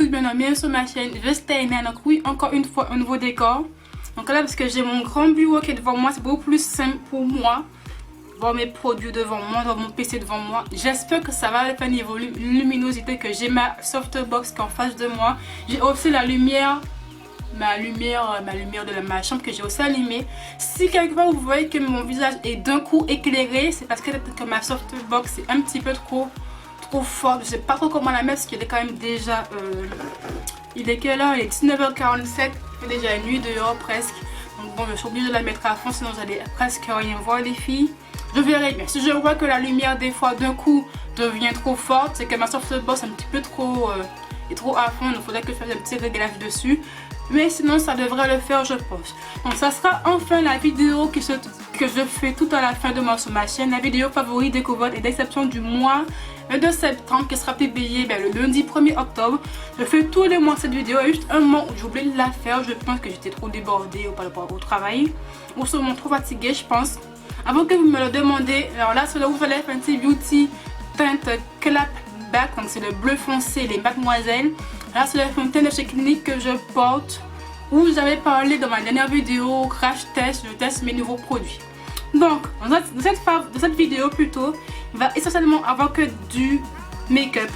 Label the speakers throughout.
Speaker 1: tous, bienvenue sur ma chaîne Just Aina. Donc oui, encore une fois un nouveau décor. Donc là, parce que j'ai mon grand bureau qui est devant moi, c'est beaucoup plus simple pour moi. Voir mes produits devant moi, voir mon PC devant moi. J'espère que ça va faire niveau luminosité, que j'ai ma softbox qui est en face de moi. J'ai aussi la lumière, ma lumière de ma chambre que j'ai aussi allumée. Si quelque part vous voyez que mon visage est d'un coup éclairé, c'est parce que peut-être que ma softbox est un petit peu trop forte. Je sais pas trop comment la mettre parce qu'il est quand même déjà il est quelle heure? Il est 19h47. Il fait déjà nuit dehors presque. Donc bon, je suis obligée de la mettre à fond, sinon j'allais presque rien voir les filles. Je verrai bien. Si je vois que la lumière des fois d'un coup devient trop forte, c'est que ma softbox est un petit peu trop est trop à fond. Il faudrait que je fasse un petit réglage dessus. Mais sinon ça devrait le faire, je pense. Donc ça sera enfin la vidéo que je fais tout à la fin de mois sur ma chaîne. La vidéo favorite, découverte et d'exception du mois de septembre, qui sera publiée le lundi 1er octobre. Je fais tous les mois cette vidéo. Il y a juste un mois où j'ai oublié de la faire. Je pense que j'étais trop débordée par rapport au travail. Ou sûrement trop fatiguée, je pense. Avant que vous me le demandez, alors là c'est là où vous allez faire un petit beauty teinte clap back. Donc c'est le bleu foncé, les mademoiselles. Là c'est la fontaine de chez Clinique que je porte, où j'avais parlé dans ma dernière vidéo crash test, je teste mes nouveaux produits. Donc dans cette vidéo plutôt, il va essentiellement avoir que du make-up,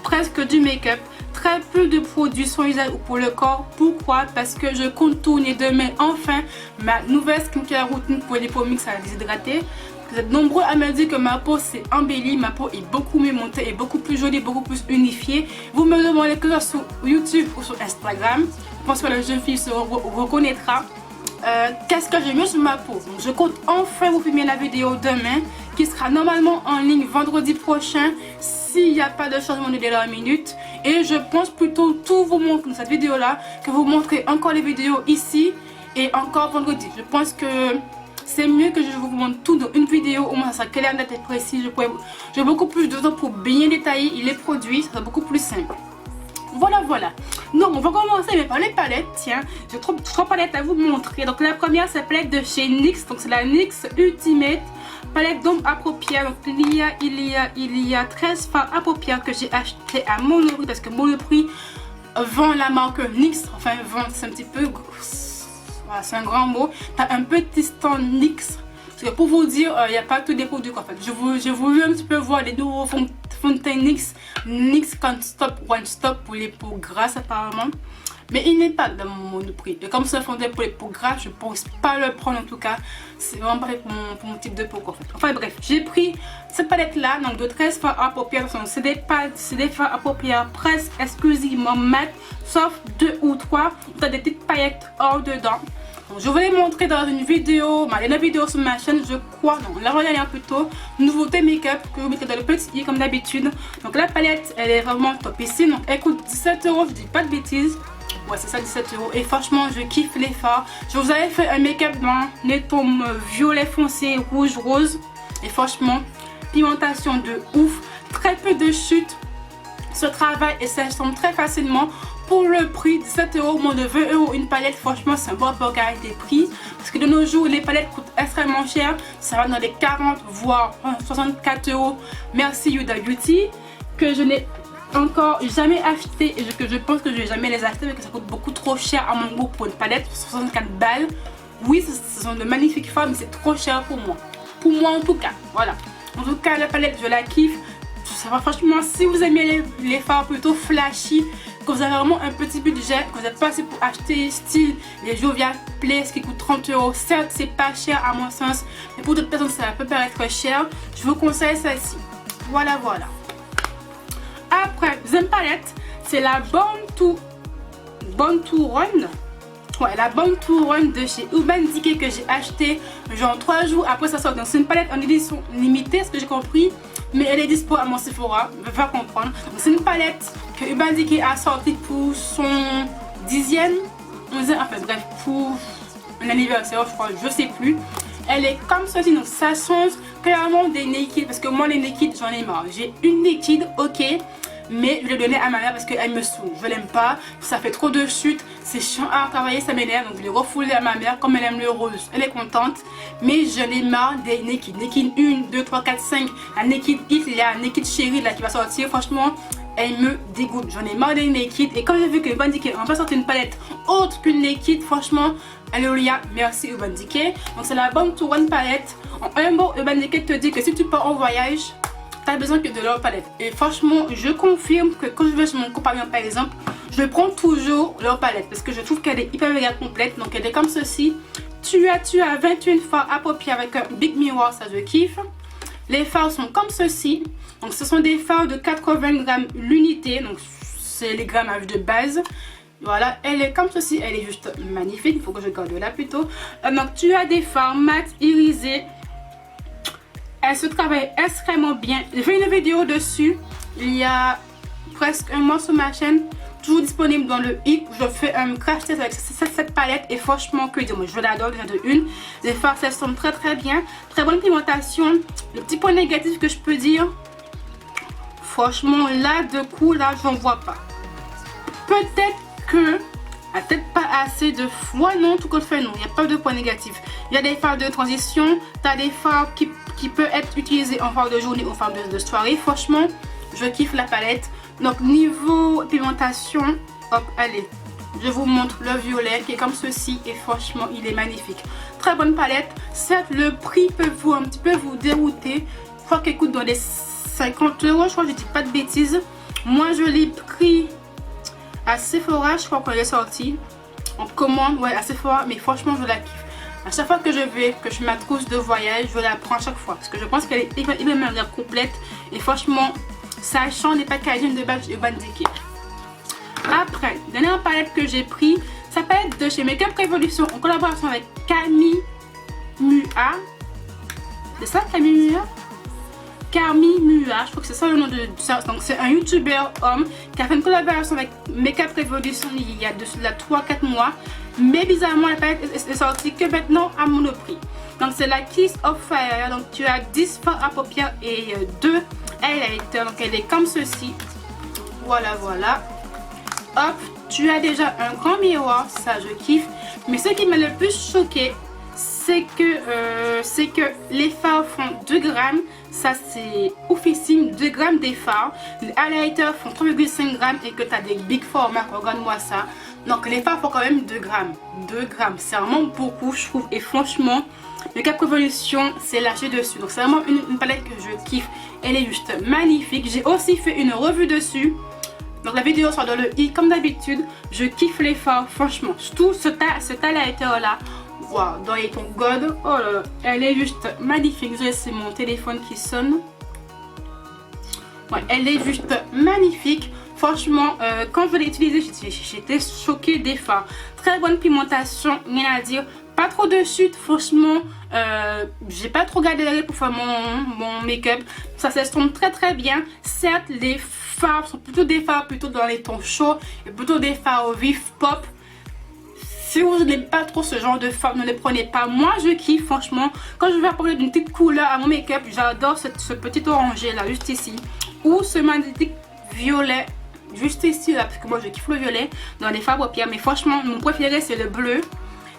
Speaker 1: presque du make-up, très peu de produits soins usage ou pour le corps. Pourquoi? Parce que je compte tourner demain enfin ma nouvelle skincare routine pour les peaux mixtes à la déshydratée. Vous êtes nombreux à me dire que ma peau s'est embellie, ma peau est beaucoup mieux montée et beaucoup plus jolie, beaucoup plus unifiée. Vous me demandez que ce soit sur YouTube ou sur Instagram. Je pense que la jeune fille se reconnaîtra. Qu'est-ce que j'ai mis sur ma peau? Donc, je compte enfin vous filmer la vidéo demain, qui sera normalement en ligne vendredi prochain, s'il n'y a pas de changement de dernière minute. Et je pense plutôt tout vous montrer dans cette vidéo là, que vous montrez encore les vidéos ici et encore vendredi. Je pense que c'est mieux que je vous montre tout dans une vidéo, au moins ça sera clair, net et précis. J'ai beaucoup plus de temps pour bien détailler les produits, ça sera beaucoup plus simple. Voilà. Donc on va commencer par les palettes. Tiens, j'ai trois palettes à vous montrer. Donc la première, c'est la palette de chez NYX. Donc c'est la NYX Ultimate palette d'ombre à paupières. Donc il y a 13 fards à paupières que j'ai acheté à Monoprix, parce que Monoprix vend la marque NYX. Enfin vend, c'est un petit peu, voilà, c'est un grand mot. T'as un petit stand NYX. Parce que pour vous dire, il n'y a pas tous des produits en fait. Je voulais un petit peu voir les nouveaux fonds de teint NYX Can't Stop One Stop pour les peaux grasses apparemment. Mais il n'est pas dans mon Monoprix. Et comme c'est un fond de teint pour les peaux grasses, je ne pense pas le prendre en tout cas. C'est vraiment pas pour mon type de peau en fait. Enfin bref, j'ai pris cette palette là, donc de 13 fards à paupières. C'est des fards à paupières presque exclusivement mat, sauf 2 ou 3. Tu as des petites paillettes hors dedans. Donc, je vous l'ai montré dans une vidéo, ma dernière vidéo sur ma chaîne, je crois, donc l'avant-dernière plutôt, nouveauté make-up que vous mettez dans le petit i comme d'habitude. Donc la palette, elle est vraiment top ici, donc elle coûte 17 €, je dis pas de bêtises. Ouais, c'est ça, 17 €. Et franchement, je kiffe les fards. Je vous avais fait un make-up dans les tons violet foncé, rouge, rose. Et franchement, pigmentation de ouf, très peu de chute. Ce travail et ça semble très facilement. Pour le prix, 17 €, moins de 20 € une palette, franchement c'est un bon rapport qualité-prix. Parce que de nos jours, les palettes coûtent extrêmement cher. Ça va dans les 40 voire 64 €. Merci Huda Beauty, que je n'ai encore jamais acheté et que je pense que je vais jamais les acheter, parce que ça coûte beaucoup trop cher à mon goût pour une palette, 64 balles. Oui, ce sont de magnifiques fards, mais c'est trop cher pour moi. Pour moi en tout cas, voilà. En tout cas, la palette, je la kiffe. Ça va, franchement, si vous aimez les fards plutôt flashy, que vous avez vraiment un petit budget, que vous êtes passé pour acheter style les Jovial Place qui coûtent 30 €. Certes, c'est pas cher à mon sens, mais pour d'autres personnes, ça peut paraître cher. Je vous conseille celle-ci. Voilà. Après, deuxième palette, c'est la Born to Run. Ouais, la Born to Run de chez Urban Decay que j'ai acheté genre 3 jours après sa sortie. Donc c'est une palette en édition limitée, ce que j'ai compris, mais elle est dispo à mon Sephora, va comprendre. Donc c'est une palette que Urban Decay a sortie pour son 10e, 11e, enfin bref, pour un anniversaire, je crois, je sais plus. Elle est comme ceci, donc ça change clairement des Naked, parce que moi les Naked j'en ai marre. J'ai une Naked, ok, mais je l'ai donnée à ma mère parce qu'elle me saoule, je l'aime pas, ça fait trop de chutes, c'est chiant à travailler, ça m'énerve, donc je l'ai refoulée à ma mère. Comme elle aime le rose, elle est contente, mais je l'ai marre des Naked. Naked 1, 2, 3, 4, 5, la Naked It, il y a la Naked Cherry là qui va sortir, franchement elle me dégoûte. J'en ai marre des Naked et quand j'ai vu que Urban Decay a enfin sorti une palette autre qu'une Naked, franchement, alléluia, merci Urban Decay. Donc c'est la Born to Run palette. En un mot, Urban Decay te dit que si tu pars en voyage, tu as besoin que de leur palette. Et franchement, je confirme que quand je vais chez mon compagnon par exemple, je prends toujours leur palette parce que je trouve qu'elle est hyper méga complète. Donc elle est comme ceci. Tu as 21 fards à paupières avec un Big Mirror, ça je kiffe. Les fards sont comme ceci. Donc ce sont des fards de 80 grammes l'unité. Donc c'est les grammages de base. Voilà, elle est comme ceci. Elle est juste magnifique. Il faut que je garde là plutôt. Donc tu as des fards mat irisés. Elle se travaille extrêmement bien. J'ai fait une vidéo dessus il y a presque un mois sur ma chaîne. Toujours disponible dans le i. Je fais un crash test avec cette palette. Et franchement, que dire, moi je l'adore déjà de une. Les fards s'estompe très très bien. Très bonne pigmentation. Le petit point négatif que je peux dire, franchement là de coup là j'en vois pas. Peut-être que peut-être pas assez de fois, non, tout compte fait non, il n'y a pas de point négatif. Il y a des fards de transition, tu as des fards qui peuvent être utilisés en phare de journée ou en phare de soirée. Franchement, je kiffe la palette. Donc niveau pigmentation, hop, allez, je vous montre le violet qui est comme ceci et franchement il est magnifique. Très bonne palette. Certes le prix peut vous un petit peu vous dérouter. Je crois qu'elle coûte dans les 50 €, je crois que je dis pas de bêtises. Moi je l'ai pris à Sephora, je crois qu'on est sorti en commande, ouais à Sephora, mais franchement je la kiffe. À chaque fois que je ma trousse de voyage, je la prends à chaque fois parce que je pense qu'elle est hyper complète et franchement sachant les packaging de base Urban Decay. Après, dernière palette que j'ai pris, ça palette de chez Makeup Revolution en collaboration avec Camille Mua. C'est ça Camille Mua? Camille Mua, je crois que c'est ça le nom de ça. Donc c'est un youtubeur homme qui a fait une collaboration avec Makeup Revolution il y a de cela 3-4 mois. Mais bizarrement la palette est sortie que maintenant à Monoprix. Donc c'est la Kiss of Fire. Donc tu as 10 fards à paupières et 2 highlighters. Donc elle est comme ceci. Voilà, voilà. Hop, tu as déjà un grand miroir, ça je kiffe. Mais ce qui m'a le plus choqué, c'est que les fards font 2 grammes. Ça c'est oufissime, 2 grammes des fards. Les highlighters font 3,5 grammes et que tu as des big formats, regarde-moi ça. Donc les fards font quand même 2 grammes. 2 grammes, c'est vraiment beaucoup je trouve. Et franchement, Makeup Revolution c'est lâché dessus. Donc c'est vraiment une palette que je kiffe. Elle est juste magnifique. J'ai aussi fait une revue dessus. Donc la vidéo sera dans le i comme d'habitude. Je kiffe les fards, franchement. Surtout ce highlighter là. Waouh, dans les tons God. Oh là là, elle est juste magnifique. C'est mon téléphone qui sonne. Ouais, elle est juste magnifique. Franchement, quand je l'ai utilisée, j'étais choquée des fards. Très bonne pigmentation, rien à dire. Pas trop de chute, franchement. J'ai pas trop galéré pour faire mon make-up. Ça s'estompe très très bien. Certes, les fards sont plutôt des fards plutôt dans les tons chauds et plutôt des fards vifs pop. Si vous n'aimez pas trop ce genre de fards, ne les prenez pas. Moi je kiffe franchement. Quand je vais apporter d'une petite couleur à mon make-up, j'adore ce petit orangé là juste ici. Ou ce magnifique violet juste ici là, parce que moi je kiffe le violet dans les fards paupières. Mais franchement mon préféré c'est le bleu.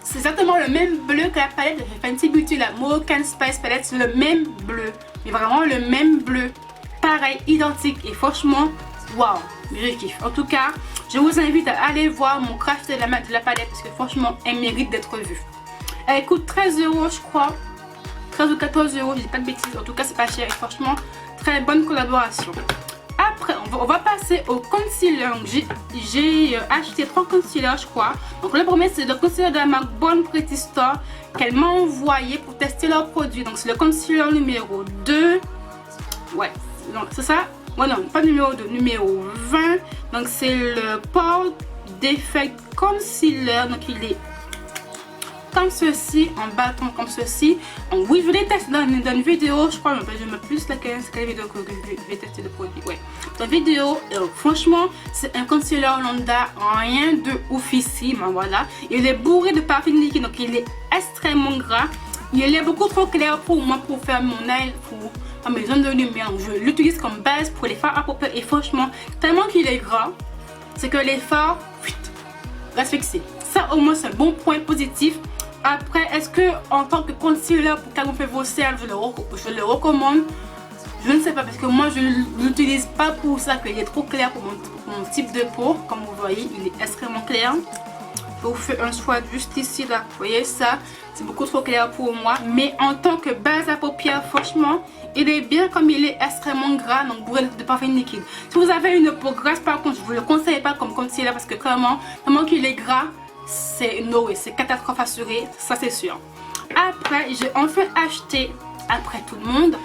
Speaker 1: C'est exactement le même bleu que la palette de Fenty Beauty, la Moroccan Spice palette. C'est le même bleu, mais vraiment le même bleu. Pareil, identique et franchement waouh, je kiffe. En tout cas, je vous invite à aller voir mon crash de la palette parce que franchement, elle mérite d'être vue. Elle coûte 13 € je crois. 13 ou 14 €, je dis pas de bêtises. En tout cas, c'est pas cher et franchement, très bonne collaboration. Après, on va passer au concealer. J'ai acheté 3 concealers, je crois. Donc le premier, c'est le concealer de la marque Bon Pretty Store qu'elle m'a envoyé pour tester leurs produits. Donc c'est le concealer numéro 2. Ouais, c'est ça. Ouais, non, pas numéro 2, numéro 20. Donc c'est le Pore Defect Concealer. Donc il est comme ceci, en bâton comme ceci. Donc oui, je l'ai testé dans une vidéo, je crois, je me plus laquelle vidéo que je vais tester le produit. Ouais, dans la vidéo, franchement, c'est un concealer lambda, rien de oufissime, voilà. Il est bourré de parfum liquide, donc il est extrêmement gras. Il est beaucoup trop clair pour moi pour faire mon œil, pour mes zones de lumière. Donc, je l'utilise comme base pour les fards à paupières et franchement, tellement qu'il est gras, c'est que les fards restent fixés. Ça au moins c'est un bon point positif. Après, est-ce que en tant que concealer pour camufler vos cernes, je le recommande? Je ne sais pas parce que moi je ne l'utilise pas pour ça, qu'il est trop clair pour mon type de peau. Comme vous voyez, il est extrêmement clair. Je vous fais un swatch juste ici là. Vous voyez ça, c'est beaucoup trop clair pour moi. Mais en tant que base à paupières, franchement, il est bien comme il est extrêmement gras. Donc pour de parfum liquide. Si vous avez une peau grasse par contre, je vous le conseille pas comme concealer parce que clairement, tellement qu'il est gras, c'est no way, c'est catastrophe assurée, ça c'est sûr. Après, j'ai enfin acheté, après tout le monde,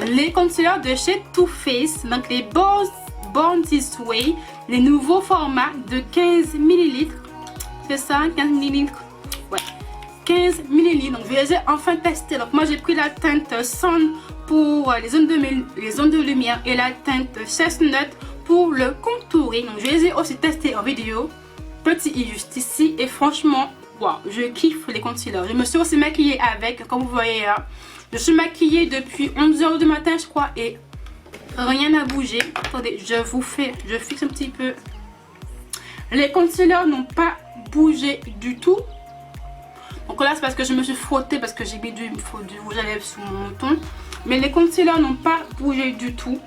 Speaker 1: les concealers de chez Too Faced. Donc les Born This Way, les nouveaux formats de 15 ml. C'est ça, 15 ml. Ouais, 15 ml. Donc je les ai enfin testés. Donc moi j'ai pris la teinte Sun pour les zones de lumière et la teinte Chestnut pour le contouring. Donc je les ai aussi testés en vidéo. Petit i juste ici et franchement, wow, je kiffe les concealers. Je me suis aussi maquillée avec, comme vous voyez là. Je suis maquillée depuis 11 h du matin je crois et rien n'a bougé. Attendez, je fixe un petit peu. Les concealers n'ont pas bougé du tout. Donc là c'est parce que je me suis frottée parce que j'ai mis du rouge à lèvres sous mon menton. Mais les concealers n'ont pas bougé du tout.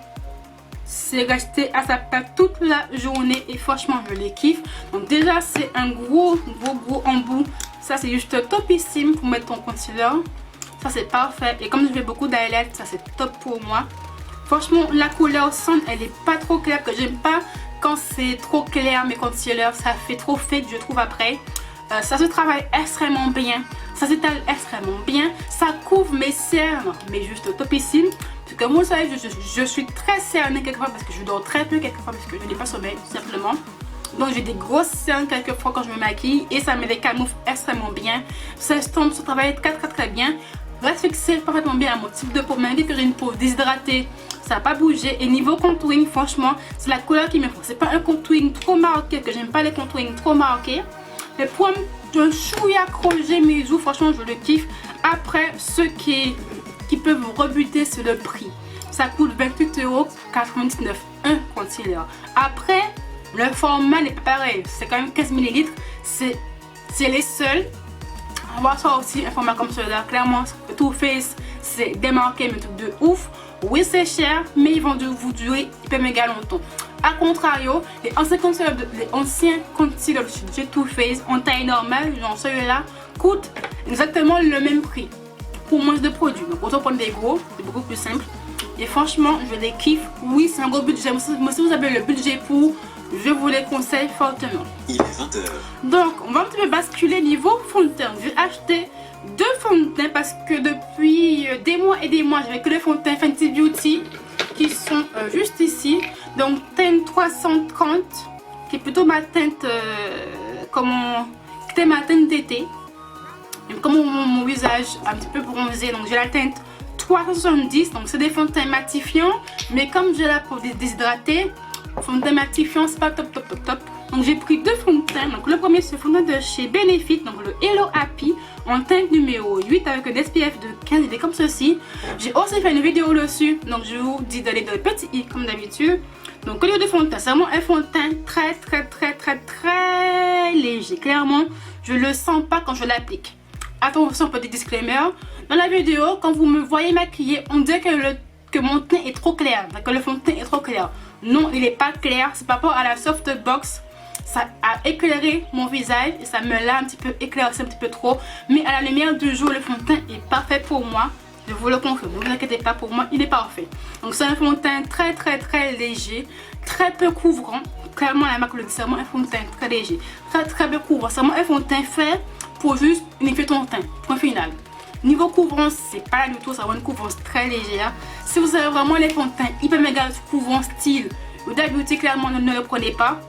Speaker 1: C'est resté à sa place toute la journée et franchement je les kiffe. Donc déjà c'est un gros embout. Ça c'est juste topissime pour mettre ton concealer. Ça c'est parfait et comme je fais beaucoup d'highlights, ça c'est top pour moi. Franchement la couleur Sun elle est pas trop claire, que j'aime pas quand c'est trop clair mes concealers, ça fait trop fake je trouve après. Ça se travaille extrêmement bien, ça s'étale extrêmement bien, ça couvre mes cernes mais juste topissime. Parce que moi vous savez je suis très cernée quelquefois parce que je dors très peu quelquefois parce que je n'ai pas sommeil tout simplement. Donc j'ai des grosses cernes quelquefois quand je me maquille et ça me les camoufle extrêmement bien. Ça estompe, ça travaille très bien. Reste fixé parfaitement bien à mon type de peau, malgré que j'ai une peau déshydratée, ça n'a pas bougé. Et niveau contouring, franchement, c'est la couleur qui me faut. C'est pas un contouring trop marqué, que j'aime pas les contourings trop marqués. Mais pour un chouïa crochet mes joues, franchement, je le kiffe. Après, ceux qui peuvent vous rebuter, c'est le prix. Ça coûte 28,99 € un concealer. Après, le format n'est pas pareil. C'est quand même 15 ml. C'est les seuls. On va voir aussi un format comme celui-là. Clairement, Too Faced, c'est démarqué, mais truc de ouf. Oui, c'est cher, mais ils vont vous durer hyper méga longtemps. A contrario, les anciens concealers de chez Too Faced en taille normale, genre celui-là, coûtent exactement le même prix pour moins de produits. Donc, autant prendre des gros, c'est beaucoup plus simple. Et franchement, je les kiffe. Oui, c'est un gros budget. Mais si vous avez le budget pour, je vous les conseille fortement. Il est 20 h. Donc, on va un petit peu basculer niveau fond de teint. J'ai acheté 2 fonds de teint parce que depuis des mois et des mois, j'avais que les fonds de teint Fenty Beauty qui sont juste ici. Donc, teinte 330, qui est plutôt ma teinte, qui était ma teinte d'été. Comme mon visage un petit peu bronzé, donc j'ai la teinte 370, donc c'est des fonds de teint matifiants, mais comme j'ai la peau déshydratée, fond de teint matifiant c'est pas top. Donc j'ai pris 2 fonds de teint. Donc le premier c'est le fond de teint de chez Benefit, donc le Hello Happy en teinte numéro 8 avec un SPF de 15, il est comme ceci. J'ai aussi fait une vidéo dessus, donc je vous dis d'aller dans le petit i comme d'habitude. Donc au lieu de fond de teint, c'est vraiment un fond de teint très léger. Clairement je le sens pas quand je l'applique. Attention, petit disclaimer, dans la vidéo quand vous me voyez maquiller, on dirait que mon teint est trop clair, que le fond de teint est trop clair. Non, il n'est pas clair, c'est par rapport à la softbox. Ça a éclairé mon visage et ça me l'a un petit peu éclairci un petit peu trop. Mais à la lumière du jour, le fond de teint est parfait pour moi. Je vous le confirme, ne vous inquiétez pas, pour moi il est parfait. Donc c'est un fond de teint très léger, très peu couvrant. Clairement la marque le dit, c'est vraiment un fond de teint très léger, très peu couvrant. C'est vraiment un fond de teint fait pour juste unifier ton teint, point final. Niveau couvrance, c'est pas du tout, ça va une couvrance très légère. Si vous avez vraiment les fonds de teint hyper méga couvrant style Huda Beauty, clairement ne le prenez pas.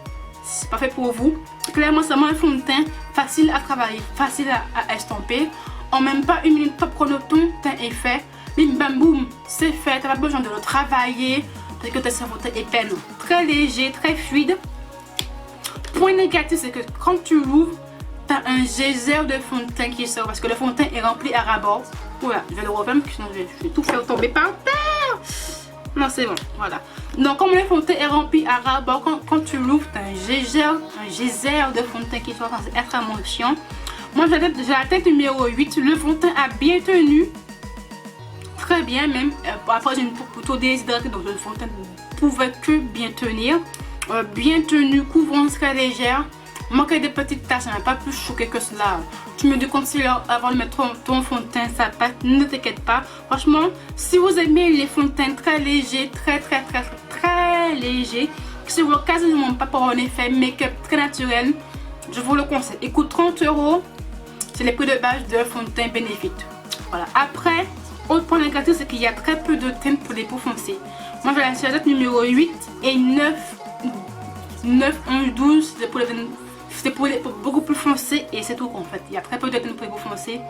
Speaker 1: C'est pas fait pour vous. Clairement, c'est vraiment un fond de teint facile à travailler, facile à estomper. En même pas une minute top chrono, ton teint est fait. Bim bam boum, c'est fait. T'as pas besoin de le travailler parce que ton teint est peine. Très léger, très fluide. Point négatif, c'est que quand tu l'ouvres, t'as un geyser de fond de teint qui sort parce que le fond de teint est rempli à ras-bord. Voilà, je vais le reprendre parce que sinon je vais tout faire tomber par terre. Non, c'est bon, voilà. Donc, comme le fond de teint est rempli à ras-bord, quand tu l'ouvres, t'as un geyser de fond de teint qui sort. C'est extrêmement chiant. Moi, j'ai la teinte numéro 8. Le fond de teint a bien tenu. très bien même. Après j'ai une peau plutôt déshydratée, donc le fond de teint ne pouvait que bien tenir. Bien tenu, couvrance très légère. Manquer des petites taches, ça m'a pas plus choqué que cela. Tu mets du concealer avant de mettre ton fond de teint, ça passe, ne t'inquiète pas. Franchement, si vous aimez les fonds de teint très légers, très légers, si vous voulez quasiment pas pour un effet make-up très naturel, je vous le conseille. Il coûte 30 €. C'est les prix de base de fond de teint Benefit. Voilà. Après, autre point négatif, c'est qu'il y a très peu de teint pour les peaux foncées. Moi, j'ai la Charlotte numéro 8 et 9, 11, 12. C'est pour les peaux beaucoup plus foncées et c'est tout en fait. Il y a très peu de teint pour les peaux foncées.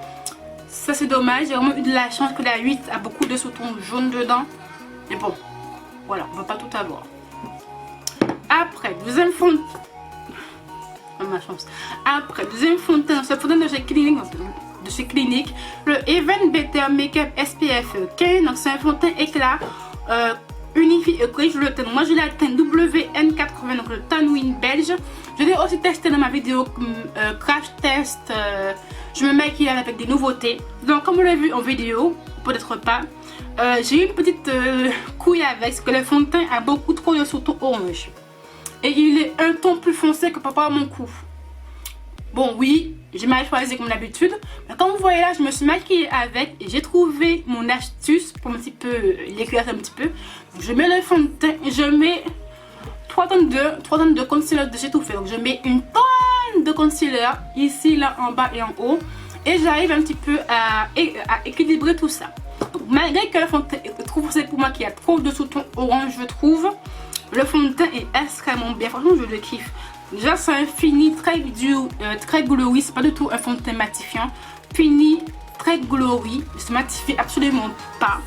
Speaker 1: Ça, c'est dommage. J'ai vraiment eu de la chance que la 8 a beaucoup de sous-tons jaunes dedans. Mais bon, voilà, on va pas tout avoir. Après, deuxième fond de teint, ce fond de teint de chez Clinique, le Even Better Makeup SPF 15. Donc c'est un fond de teint éclat unifié et corrige le teint. Moi j'ai la teinte WN80, donc le Tanwin belge. Je l'ai aussi testé dans ma vidéo crash test. Je me maquille avec des nouveautés. Donc comme vous l'avez vu en vidéo, peut-être pas. J'ai eu une petite couille avec, parce que le fond de teint a beaucoup trop de sous-tons orange. Et il est un ton plus foncé que par rapport à mon cou. Bon oui, j'ai mal choisi comme d'habitude. Mais comme vous voyez là, je me suis maquillée avec et j'ai trouvé mon astuce pour un petit peu l'éclairer un petit peu. Donc, je mets le fond de teint et je mets 3 tonnes de concealer de chez Too Faced. Donc je mets une tonne de concealer ici, là, en bas et en haut. Et j'arrive un petit peu à équilibrer tout ça. Donc, malgré que le fond de teint est trop foncé pour moi, qu'il y a trop de sous-tons orange, je trouve, le fond de teint est extrêmement bien. Franchement, je le kiffe. Déjà, c'est un fini très dur, très glowy. C'est pas du tout un fond de teint matifiant. Fini, très glowy. Il se matifie absolument pas.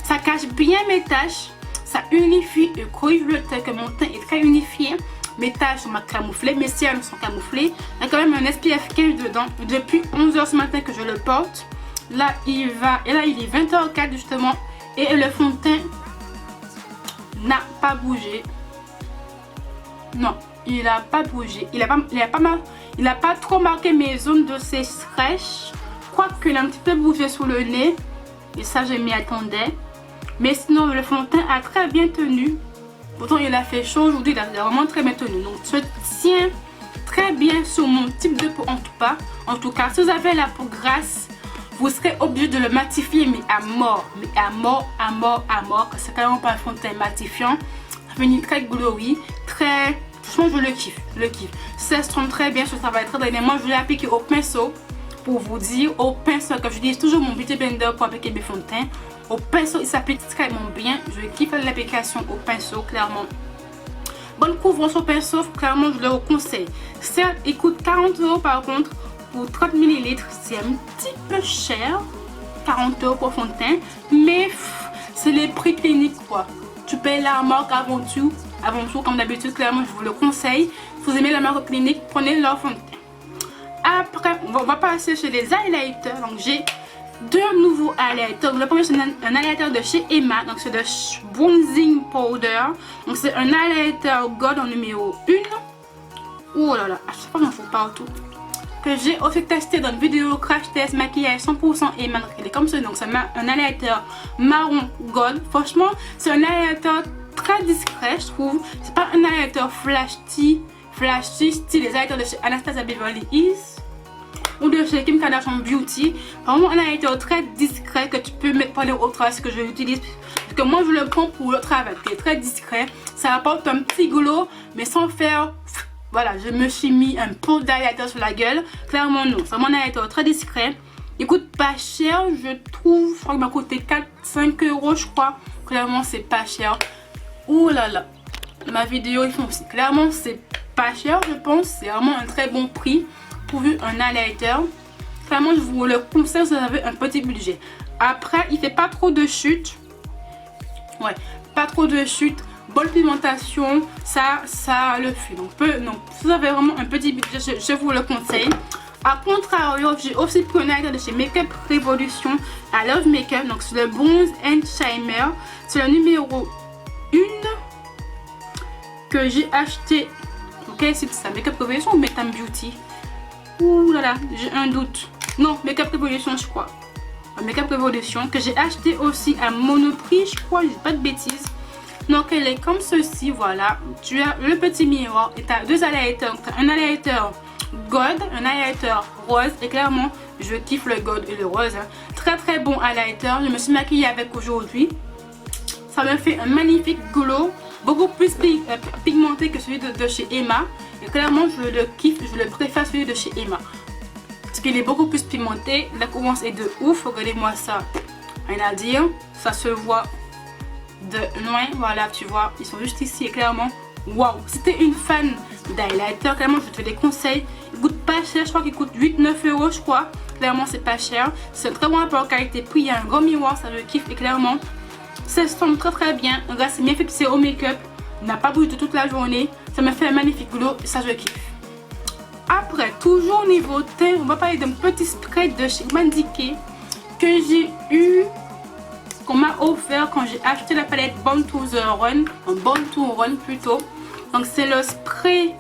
Speaker 1: Ça cache bien mes taches. Ça unifie et corrige le teint, que mon teint est très unifié. Mes taches sont camouflées, mes cernes sont camouflées. Il y a quand même un SPF 15 dedans. Depuis 11 h ce matin que je le porte. Là, il est 20 h 04 justement. Et le fond de teint n'a pas bougé. Non, il n'a pas bougé. Il a pas trop marqué mes zones de sécheresse. Quoique il a un petit peu bougé sous le nez. Et ça, je m'y attendais. Mais sinon, le fond de teint a très bien tenu. Pourtant, il a fait chaud aujourd'hui. Il a vraiment très bien tenu. Donc, je tiens très bien sur mon type de peau en tout cas. Si vous avez la peau grasse, vous serez obligé de le matifier, mais à mort. Mais à mort. C'est carrément pas un fond de teint matifiant. Ça finit très glowy, très... Franchement, je le kiffe. Ça se trompe très bien, ça va être très drainé. Moi, je l'ai appliqué au pinceau, pour vous dire, au pinceau, que j'utilise toujours mon beauty blender pour appliquer mes fonds de teint. Au pinceau, il s'applique extrêmement bien. Je kiffe l'application au pinceau, clairement. Bonne couvrance au pinceau, clairement, je le conseille. Certes, il coûte 40 € par contre, pour 30 ml, c'est un petit peu cher. 40 € pour fond de teint, mais c'est les prix Cliniques quoi. Tu payes la marque avant tout, comme d'habitude, clairement, je vous le conseille. Si vous aimez la marque Clinique, prenez leur fond de teint. Après, on va passer chez les highlighters. Donc, j'ai deux nouveaux highlighters. Le premier, c'est un highlighter de chez Emma. Donc, c'est de Bronzing Powder. Donc, c'est un highlighter Gold en numéro 1. Oh là là, je sais pas j'en fous partout. Que j'ai aussi testé dans une vidéo crash test maquillage 100% Emma. Donc, il est comme ça. Donc, c'est un highlighter marron Gold. Franchement, c'est un highlighter très discret, je trouve. C'est pas un highlighter flashy style les highlighters de chez Anastasia Beverly Hills ou de chez Kim Kardashian Beauty. Vraiment un highlighter très discret que tu peux mettre pour les autres travail, ce que je l'utilise. Parce que moi je le prends pour le travail, qui est très discret. Ça apporte un petit glow, mais sans faire... Voilà, je me suis mis un pot d'highlighter sur la gueule. Clairement non, c'est vraiment un highlighter très discret. Il coûte pas cher, je trouve. Je crois qu'il m'a coûté 4-5 € je crois. Clairement c'est pas cher. Ouh là là, ma vidéo ils font aussi. Clairement c'est pas cher, je pense. C'est vraiment un très bon prix pour un highlighter. Clairement je vous le conseille si vous avez un petit budget. Après il fait pas trop de chute. Ouais, pas trop de chute. Bonne pigmentation, ça le fait. Donc si vous avez vraiment un petit budget, je vous le conseille. A contrario, j'ai aussi pris un highlighter de chez Makeup Revolution à Love Makeup. Donc c'est le Bronze and Shimmer. C'est le numéro 1 que j'ai acheté. Quel site ça? Makeup Revolution ou Makeup Beauty? Ouh là là, j'ai un doute. Non, Makeup Revolution je crois. Make-up Revolution, que j'ai acheté aussi à Monoprix, je crois, je dis pas de bêtises. Donc elle est comme ceci, voilà. Tu as le petit miroir et tu as deux highlighters. Un highlighter gold, un highlighter rose. Et clairement, je kiffe le gold et le rose. Très très bon highlighter. Je me suis maquillée avec aujourd'hui. Ça me fait un magnifique glow. Beaucoup plus pigmenté que celui de chez Emma. Et clairement, je le kiffe. Je le préfère celui de chez Emma. Parce qu'il est beaucoup plus pigmenté. La couleur est de ouf. Regardez-moi ça. Rien à dire. Ça se voit de loin, voilà, tu vois, ils sont juste ici et clairement, waouh. Si t'es une fan d'highlighter, clairement je te les conseille. Ils coûtent pas cher, je crois qu'ils coûtent 8-9 € je crois. Clairement c'est pas cher, c'est un très bon rapport qualité-prix. Il y a un gros miroir, ça je kiffe et clairement ça semble très très bien. Regarde, c'est bien fixé au make-up, n'a pas bougé toute la journée, ça me fait un magnifique glow et ça je kiffe. Après, toujours niveau teint, on va parler d'un petit spray de chez Urban Decay que j'ai eu, qu'on m'a offert quand j'ai acheté la palette Born to Run plutôt. Donc c'est le spray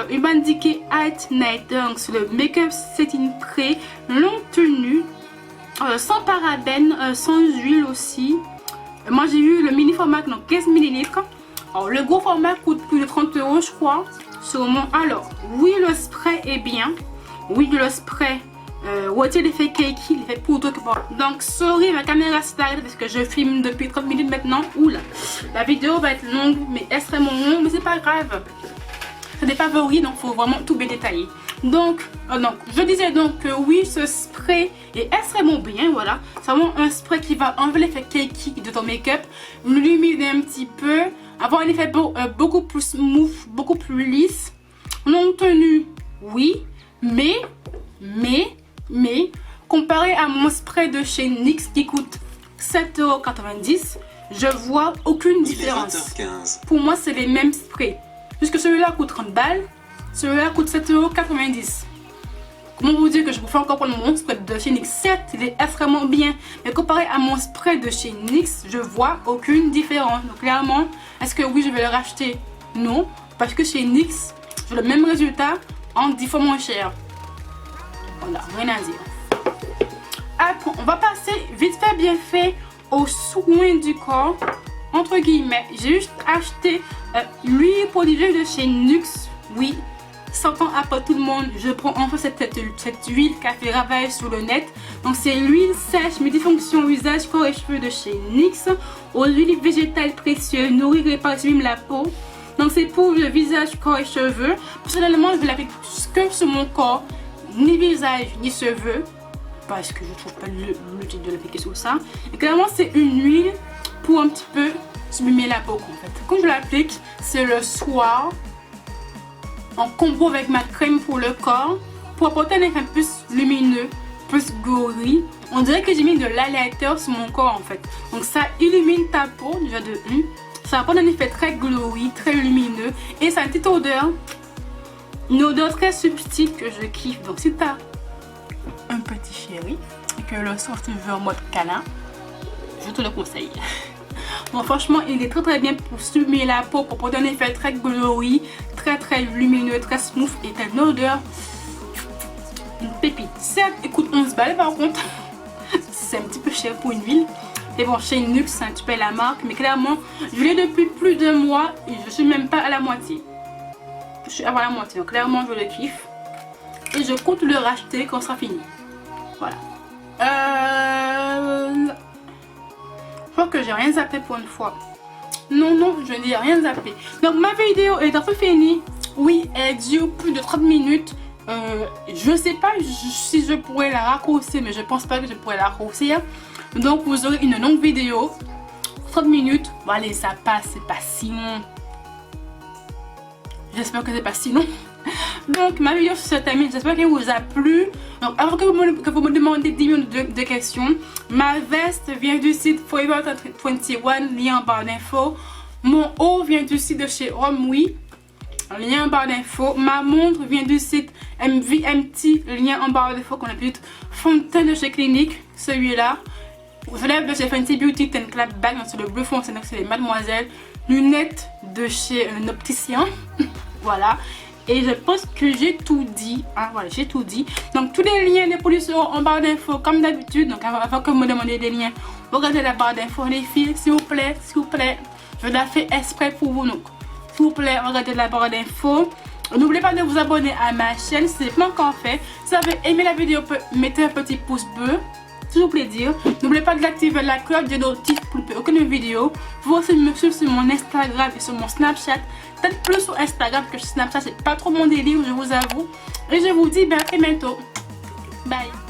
Speaker 1: Urban Decay Height Night. Donc c'est le make-up setting spray longue tenue, sans parabènes, sans huile aussi. Moi j'ai eu le mini format, donc 15 ml. Alors le gros format coûte plus de 30 € je crois. Sûrement. Alors oui, le spray est bien. Oui, le spray retire l'effet cakey, l'effet poudre. Donc sorry, ma caméra s'arrête parce que je filme depuis 30 minutes maintenant. Oula, la vidéo va être longue, mais extrêmement longue, mais c'est pas grave. C'est des favoris, donc faut vraiment tout bien détailler. Donc je disais donc que oui, ce spray est extrêmement bien, voilà. C'est vraiment un spray qui va enlever l'effet cakey de ton make-up, l'humide un petit peu, avoir un effet beaucoup plus smooth, beaucoup plus lisse. Longue tenue, oui, mais comparé à mon spray de chez NYX qui coûte 7,90 €, je vois aucune différence. Pour moi, c'est les mêmes sprays. Puisque celui-là coûte 30 balles, celui-là coûte 7,90 €. Comment vous dire que je vous fais encore prendre mon spray de chez NYX? Certes, il est extrêmement bien, mais comparé à mon spray de chez NYX, je vois aucune différence. Donc clairement, est-ce que oui, je vais le racheter? Non, parce que chez NYX, j'ai le même résultat en 10 fois moins cher. Voilà, rien à dire. Après, on va passer vite fait bien fait aux soins du corps. Entre guillemets, j'ai juste acheté l'huile pour les yeux de chez NYX. Oui, 100 ans après tout le monde, je prends enfin cette huile qui a fait ravage sur le net. Donc c'est l'huile sèche multifonction visage, corps et cheveux de chez NYX. Aux huiles végétales précieuses, nourrir et répare la peau. Donc c'est pour le visage, corps et cheveux. Personnellement, je vais l'appliquer que sur mon corps, ni visage ni cheveux, parce que je trouve pas l'utile de l'appliquer sur ça. Et clairement c'est une huile pour un petit peu sublimer la peau en fait. Quand je l'applique, c'est le soir en combo avec ma crème pour le corps, pour apporter un effet plus lumineux, plus glowy. On dirait que j'ai mis de l'highlighter sur mon corps en fait. Donc ça illumine ta peau déjà de 1. Ça apporte un effet très glowy, très lumineux, et ça a une petite odeur. Une odeur très subtile que je kiffe. Donc si tu as un petit chéri et que le soir tu veux en mode câlin, je te le conseille. Bon, franchement, il est très très bien pour sublimer la peau, pour porter un effet très glowy, très très lumineux, très smooth, et t'as une odeur, une pépite. Certes, il coûte 11 balles par contre, c'est un petit peu cher pour une huile. Et bon, chez NYX, tu payes la marque, mais clairement, je l'ai depuis plus de mois et je suis même pas à la moitié. Je suis à la moitié, donc clairement, je le kiffe. Et je compte le racheter quand ça sera fini. Voilà. Je crois que j'ai rien zappé pour une fois. Non, je n'ai rien zappé. Donc ma vidéo est un peu finie. Oui, elle dure plus de 30 minutes. Je ne sais pas si je pourrais la raccourcir, mais je pense pas que je pourrais la raccourcir. Donc vous aurez une longue vidéo. 30 minutes. Bon allez, ça passe, c'est pas si long. J'espère que c'est pas si long. Donc ma vidéo se termine, j'espère qu'elle vous a plu. Donc avant que vous me demandez 10 minutes de questions, ma veste vient du site Forever 21, lien en barre d'infos. Mon haut vient du site de chez Romwe, lien en barre d'infos. Ma montre vient du site MVMT, lien en barre d'infos, qu'on a plus Fontaine de chez Clinique, celui-là. Je lève de chez Fenty Beauty Ten Clap Bag, c'est le bleu foncé, c'est les mademoiselles. Lunettes de chez un opticien. Voilà. Et je pense que j'ai tout dit. Hein, voilà, j'ai tout dit. Donc tous les liens, les produits seront en barre d'infos comme d'habitude. Donc avant que vous me demandiez des liens, regardez la barre d'infos les filles, s'il vous plaît, s'il vous plaît. Je l'ai fait exprès pour vous. Donc s'il vous plaît, regardez la barre d'infos. N'oubliez pas de vous abonner à ma chaîne si ce n'est pas encore fait. Si vous avez aimé la vidéo, mettez un petit pouce bleu. S'il vous plaît dire. N'oubliez pas d'activer la cloche de notif pour ne louper aucune vidéo. Vous aussi me suivre sur mon Instagram et sur mon Snapchat. Peut-être plus sur Instagram parce que Snapchat c'est pas trop mon délire, je vous avoue. Et je vous dis à très bientôt. Bye.